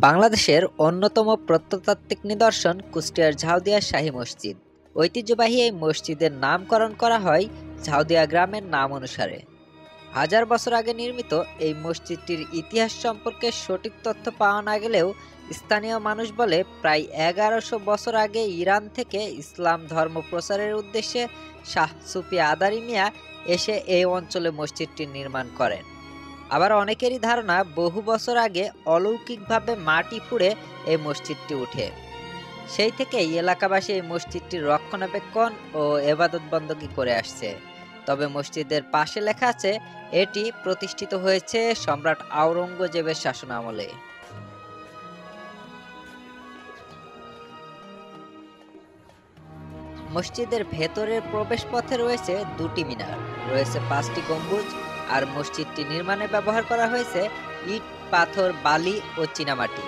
বাংলাদেশের অন্যতম প্রত্নতাত্ত্বিক নিদর্শন কুষ্টিয়ার ঝাউদিয়া শাহী মসজিদ। ঐতিহ্যবাহী এই মসজিদের নামকরণ করা হয় ঝাউদিয়া গ্রামের নাম অনুসারে। হাজার বছর আগে নির্মিত এই মসজিদটির ইতিহাস সম্পর্কে সঠিক তথ্য পাওয়া না গেলেও স্থানীয় মানুষ বলে প্রায় 1100 বছর আগে ইরান থেকে ইসলাম ধর্ম প্রচারের উদ্দেশ্যে শাহ সুফি আদারি মিয়া এসে এই অঞ্চলে মসজিদটি নির্মাণ করেন। আবার অনেকেরই ধারণা বহু বছর আগে অলৌকিকভাবে মাটি ফুঁড়ে এই মসজিদটি ওঠে। সেই থেকেই এলাকাবাসী এই মসজিদটির রক্ষণাবেক্ষণ ও এবাদত বন্দী করে আসছে। তবে মসজিদের পাশে লেখা আছে এটি প্রতিষ্ঠিত হয়েছে সম্রাট আওরঙ্গজেবের শাসনামলে। মসজিদের ভেতরের প্রবেশপথে রয়েছে দুটি মিনার, রয়েছে 5টি গম্বুজ, আর মসজিদটি নির্মাণে ব্যবহার করা হয়েছে ইট, পাথর, বালি ও চীনামাটি।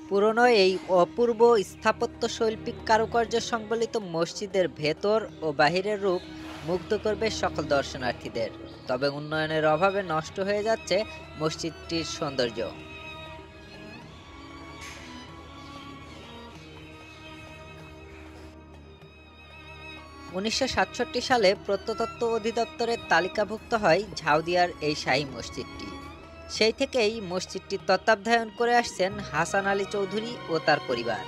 পুরনো এই অপূর্ব স্থাপত্য শৈল্পিক কারুকার্য সংবলিত মসজিদের ভেতর ও বাহিরের রূপ মুগ্ধ করবে সকল দর্শনার্থীদের। তবে উন্নয়নের অভাবে নষ্ট হয়ে যাচ্ছে মসজিদটির সৌন্দর্য। 1967 সালে প্রত্নতত্ত্ব অধিদপ্তরের তালিকাভুক্ত হয় ঝাউদিয়ার এই শাহী মসজিদটি। সেই থেকেই মসজিদটির তত্ত্বাবধান করে আসছেন হাসান আলী চৌধুরী ও তার পরিবার।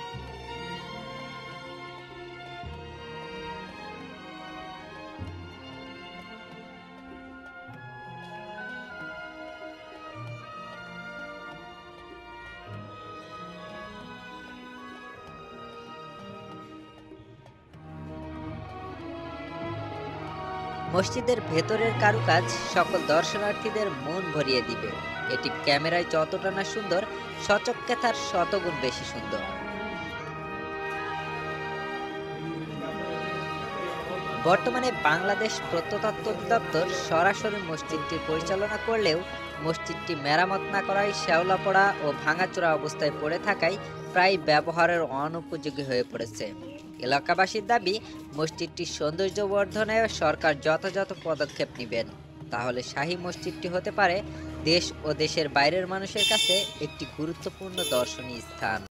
মসজিদের ভেতরের কারুকাজ সকল দর্শনার্থীদের মন ভরিয়ে দিবে। এটি ক্যামেরায় যতটা না সুন্দর, সচক্ষে তার শতগুণ বেশি সুন্দর। বর্তমানে বাংলাদেশ প্রত্নতত্ত্ব অধিদপ্তর সরাসরি মসজিদটির পরিচালনা করলেও মসজিদটি মেরামত না করায় শ্যাওলাপড়া ও ভাঙাচোরা অবস্থায় পড়ে থাকায় প্রায় ব্যবহারের অনুপযোগী হয়ে পড়েছে। এলাকাবাসীর দাবি, মসজিদটির সৌন্দর্য বর্ধনে সরকার যথাযথ পদক্ষেপ নেবেন, তাহলে শাহী মসজিদটি হতে পারে দেশ ও দেশের বাইরের মানুষের কাছে একটি গুরুত্বপূর্ণ দর্শনীয় স্থান।